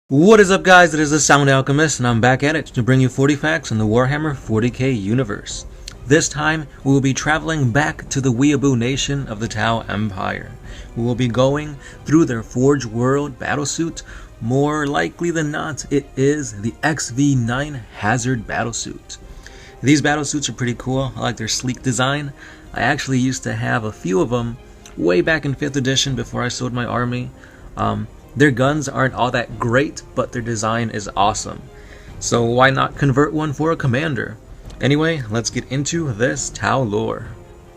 What is up, guys? It is the Sound Alchemist, and I'm back at it to bring you 40 facts on the Warhammer 40k universe. This time, we will be traveling back to the Weeaboo nation of the Tau Empire. We will be going through their Forge World Battlesuit. More likely than not, it is the XV9 Hazard Battlesuit. These battlesuits are pretty cool. I like their sleek design. I actually used to have a few of them way back in 5th edition before I sold my army. Their guns aren't all that great, but their design is awesome. So why not convert one for a commander? Anyway, let's get into this Tau lore.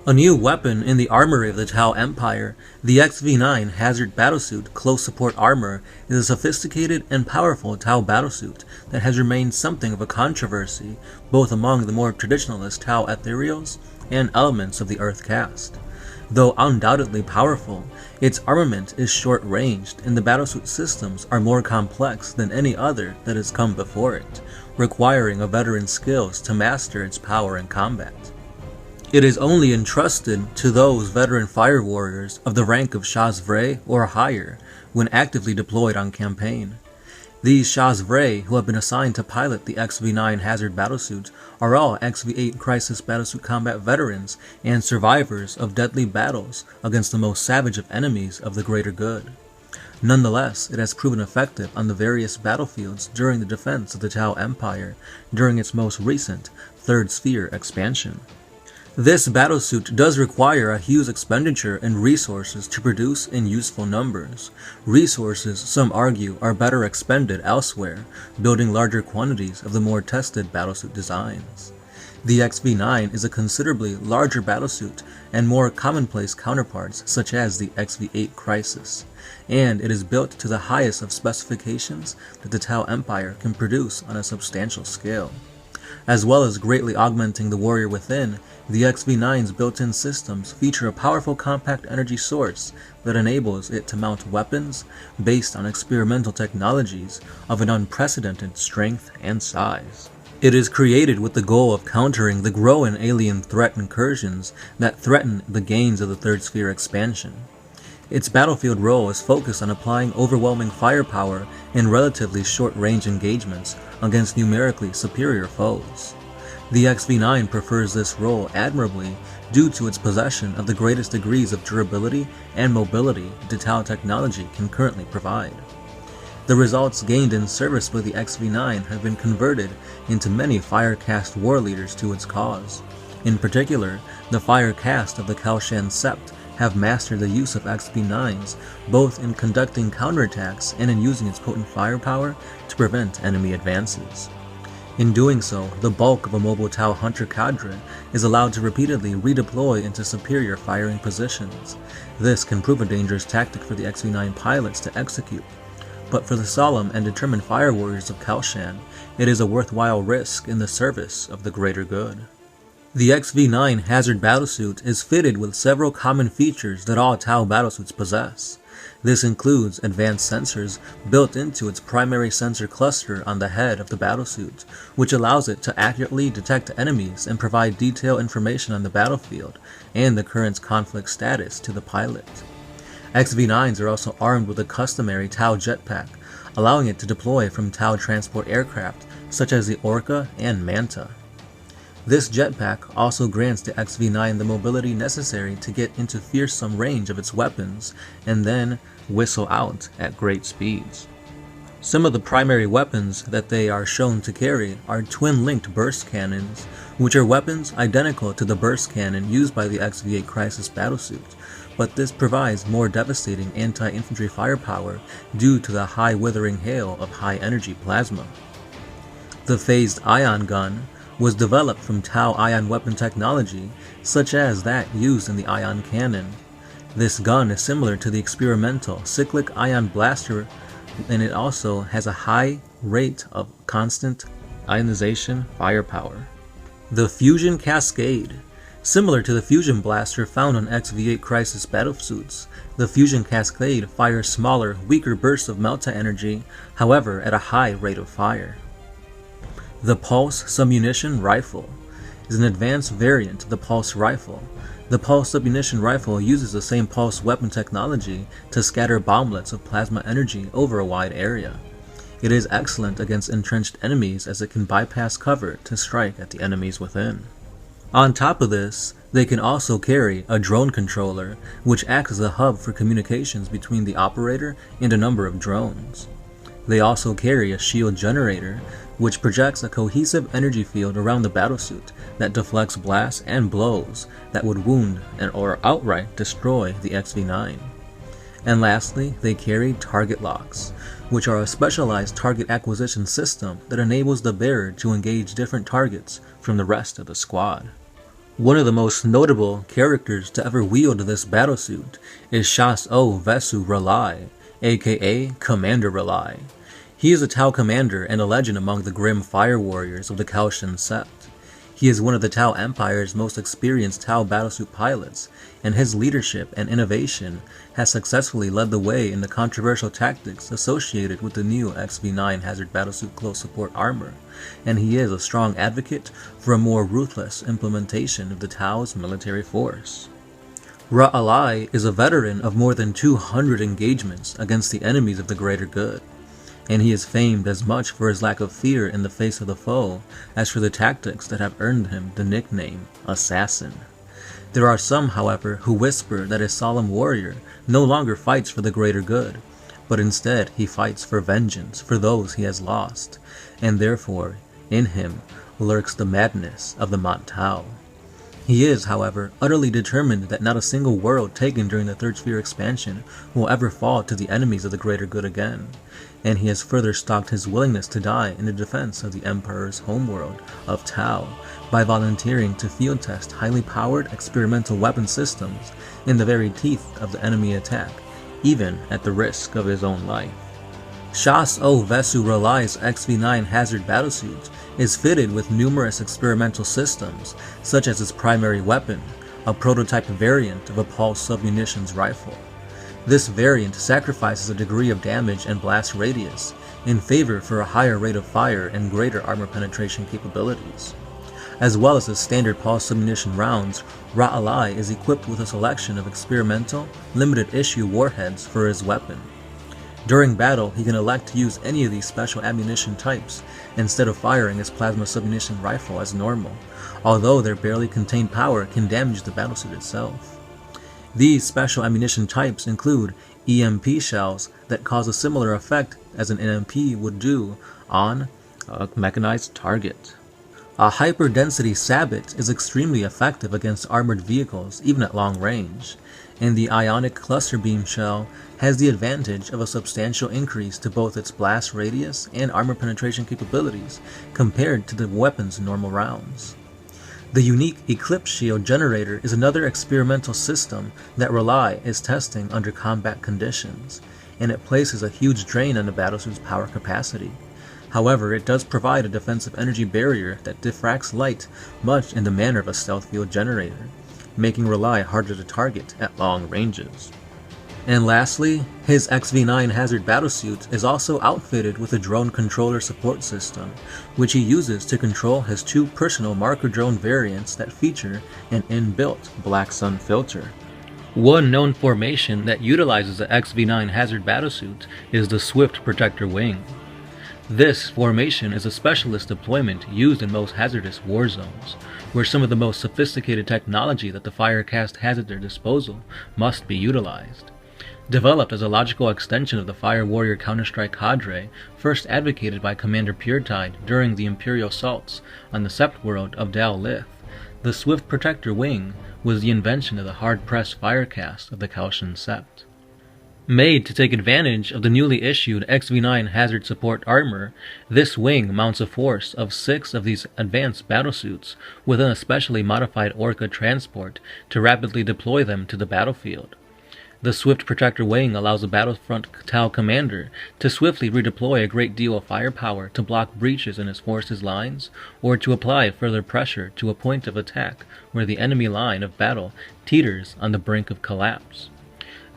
A new weapon in the armory of the Tau Empire, the XV9 Hazard Battlesuit Close Support Armor is a sophisticated and powerful Tau battlesuit that has remained something of a controversy both among the more traditionalist Tau ethereals and elements of the Earth caste. Though undoubtedly powerful, its armament is short-ranged and the battlesuit systems are more complex than any other that has come before it, requiring a veteran's skills to master its power in combat. It is only entrusted to those veteran fire warriors of the rank of Chasvray or higher when actively deployed on campaign. These Chasvray who have been assigned to pilot the XV9 Hazard Battlesuit are all XV8 Crisis Battlesuit combat veterans and survivors of deadly battles against the most savage of enemies of the greater good. Nonetheless, it has proven effective on the various battlefields during the defense of the Tau Empire during its most recent Third Sphere expansion. This battlesuit does require a huge expenditure and resources to produce in useful numbers. Resources, some argue, are better expended elsewhere, building larger quantities of the more tested battlesuit designs. The XV9 is a considerably larger battlesuit and more commonplace counterparts such as the XV8 Crisis, and it is built to the highest of specifications that the Tau Empire can produce on a substantial scale. As well as greatly augmenting the warrior within, the XV9's built-in systems feature a powerful compact energy source that enables it to mount weapons based on experimental technologies of an unprecedented strength and size. It is created with the goal of countering the growing alien threat incursions that threaten the gains of the Third Sphere expansion. Its battlefield role is focused on applying overwhelming firepower in relatively short-range engagements against numerically superior foes. The XV9 prefers this role admirably due to its possession of the greatest degrees of durability and mobility the Tau technology can currently provide. The results gained in service by the XV9 have been converted into many Firecast war leaders to its cause. In particular, the Firecast of the Kalshan Sept have mastered the use of XV9s both in conducting counterattacks and in using its potent firepower to prevent enemy advances. In doing so, the bulk of a mobile Tau hunter cadre is allowed to repeatedly redeploy into superior firing positions. This can prove a dangerous tactic for the XV9 pilots to execute, but for the solemn and determined fire warriors of Kalshan, it is a worthwhile risk in the service of the greater good. The XV9 Hazard Battlesuit is fitted with several common features that all Tau battlesuits possess. This includes advanced sensors built into its primary sensor cluster on the head of the battlesuit, which allows it to accurately detect enemies and provide detailed information on the battlefield and the current conflict status to the pilot. XV9s are also armed with a customary Tau jetpack, allowing it to deploy from Tau transport aircraft such as the Orca and Manta. This jetpack also grants the XV9 the mobility necessary to get into fearsome range of its weapons and then whistle out at great speeds. Some of the primary weapons that they are shown to carry are twin-linked burst cannons, which are weapons identical to the burst cannon used by the XV8 Crisis Battlesuit, but this provides more devastating anti-infantry firepower due to the high withering hail of high-energy plasma. The phased ion gun was developed from Tau ion weapon technology, such as that used in the ion cannon. This gun is similar to the experimental cyclic ion blaster, and it also has a high rate of constant ionization firepower. The Fusion Cascade. Similar to the Fusion Blaster found on XV8 Crisis Battlesuits, the Fusion Cascade fires smaller, weaker bursts of melta energy, however at a high rate of fire. The Pulse Submunition Rifle is an advanced variant of the Pulse Rifle. The Pulse Submunition Rifle uses the same pulse weapon technology to scatter bomblets of plasma energy over a wide area. It is excellent against entrenched enemies as it can bypass cover to strike at the enemies within. On top of this, they can also carry a drone controller, which acts as a hub for communications between the operator and a number of drones. They also carry a shield generator, which projects a cohesive energy field around the battlesuit that deflects blasts and blows that would wound or outright destroy the XV9. And lastly, they carry target locks, which are a specialized target acquisition system that enables the bearer to engage different targets from the rest of the squad. One of the most notable characters to ever wield this battlesuit is XV9 Relai, aka Commander Relai. He is a Tau commander and a legend among the grim fire warriors of the Kaoshin Sept. He is one of the Tau Empire's most experienced Tau battlesuit pilots, and his leadership and innovation has successfully led the way in the controversial tactics associated with the new XV9 Hazard Battlesuit Close Support Armor, and he is a strong advocate for a more ruthless implementation of the Tau's military force. Ra'alai is a veteran of more than 200 engagements against the enemies of the greater good, and he is famed as much for his lack of fear in the face of the foe as for the tactics that have earned him the nickname Assassin. There are some, however, who whisper that his solemn warrior no longer fights for the greater good, but instead he fights for vengeance for those he has lost, and therefore, in him, lurks the madness of the Mont Tau. He is, however, utterly determined that not a single world taken during the Third Sphere expansion will ever fall to the enemies of the greater good again, and he has further stalked his willingness to die in the defense of the Emperor's homeworld of Tau by volunteering to field test highly powered experimental weapon systems in the very teeth of the enemy attack, even at the risk of his own life. XV9 Relai's XV9 Hazard Battlesuit is fitted with numerous experimental systems, such as its primary weapon, a prototype variant of a pulse submunitions rifle. This variant sacrifices a degree of damage and blast radius in favor for a higher rate of fire and greater armor penetration capabilities. As well as his standard pulse submunition rounds, Ra'alai is equipped with a selection of experimental, limited-issue warheads for his weapon. During battle, he can elect to use any of these special ammunition types instead of firing his plasma submunition rifle as normal, although their barely contained power can damage the battlesuit itself. These special ammunition types include EMP shells that cause a similar effect as an NMP would do on a mechanized target. A hyper-density sabot is extremely effective against armored vehicles even at long range, and the ionic cluster beam shell has the advantage of a substantial increase to both its blast radius and armor penetration capabilities compared to the weapon's normal rounds. The unique Eclipse Shield generator is another experimental system that Relai is testing under combat conditions, and it places a huge drain on the battlesuit's power capacity. However, it does provide a defensive energy barrier that diffracts light much in the manner of a stealth field generator, making Relai harder to target at long ranges. And lastly, his XV9 Hazard Battlesuit is also outfitted with a drone controller support system, which he uses to control his two personal marker drone variants that feature an inbuilt Black Sun filter. One known formation that utilizes the XV9 Hazard Battlesuit is the Swift Protector Wing. This formation is a specialist deployment used in most hazardous war zones, where some of the most sophisticated technology that the Firecast has at their disposal must be utilized. Developed as a logical extension of the Fire Warrior Counter-Strike cadre, first advocated by Commander Puretide during the Imperial assaults on the Sept world of Dal Lith, the Swift Protector Wing was the invention of the hard-pressed Firecast of the Kaoshin Sept. Made to take advantage of the newly issued XV9 Hazard Support Armor, this wing mounts a force of 6 of these advanced battlesuits within a specially modified Orca transport to rapidly deploy them to the battlefield. The Swift Protector Wing allows a Battlefront Tau commander to swiftly redeploy a great deal of firepower to block breaches in his force's lines, or to apply further pressure to a point of attack where the enemy line of battle teeters on the brink of collapse.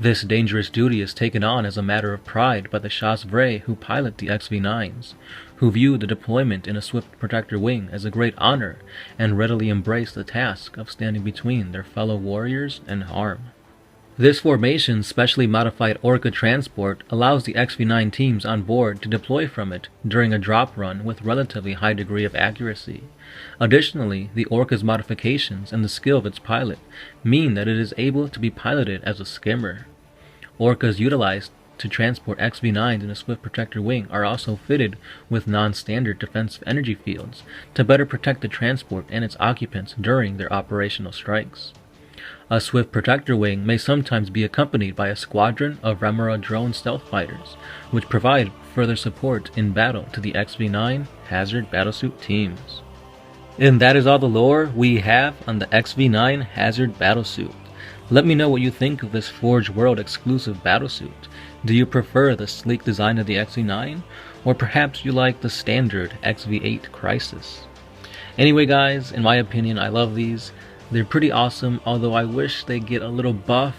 This dangerous duty is taken on as a matter of pride by the Chasvray who pilot the XV9s, who view the deployment in a Swift Protector Wing as a great honor and readily embrace the task of standing between their fellow warriors and harm. This formation's specially modified Orca transport allows the XV9 teams on board to deploy from it during a drop run with relatively high degree of accuracy. Additionally, the Orca's modifications and the skill of its pilot mean that it is able to be piloted as a skimmer. Orcas utilized to transport XV9s in a Swift Protector wing are also fitted with non-standard defensive energy fields to better protect the transport and its occupants during their operational strikes. A Swift Protector wing may sometimes be accompanied by a squadron of Remora drone stealth fighters, which provide further support in battle to the XV9 Hazard Battlesuit teams. And that is all the lore we have on the XV9 Hazard Battlesuit. Let me know what you think of this Forge World exclusive battlesuit. Do you prefer the sleek design of the XV9, or perhaps you like the standard XV8 Crisis? Anyway guys, in my opinion, I love these. They're pretty awesome, although I wish they get a little buff.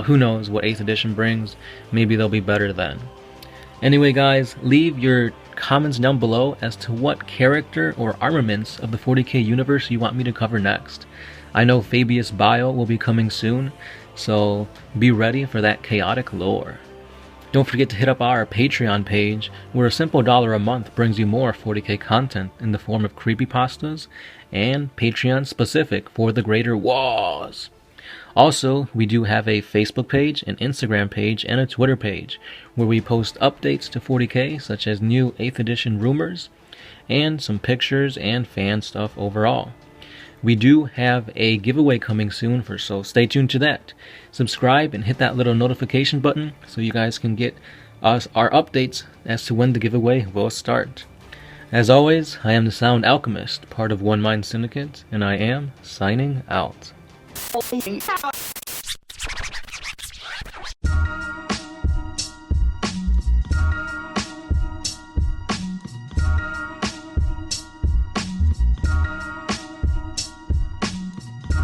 Who knows what 8th edition brings, maybe they'll be better then. Anyway guys, leave your comments down below as to what character or armaments of the 40k universe you want me to cover next. I know Fabius Bio will be coming soon, so be ready for that chaotic lore. Don't forget to hit up our Patreon page, where a simple $1 a month brings you more 40k content in the form of creepypastas and Patreon specific for the greater wars. Also, we do have a Facebook page, an Instagram page, and a Twitter page, where we post updates to 40k, such as new 8th edition rumors, and some pictures and fan stuff overall. We do have a giveaway coming soon, so stay tuned to that. Subscribe and hit that little notification button so you guys can get us our updates as to when the giveaway will start. As always, I am the Sound Alchemist, part of One Mind Syndicate, and I am signing out.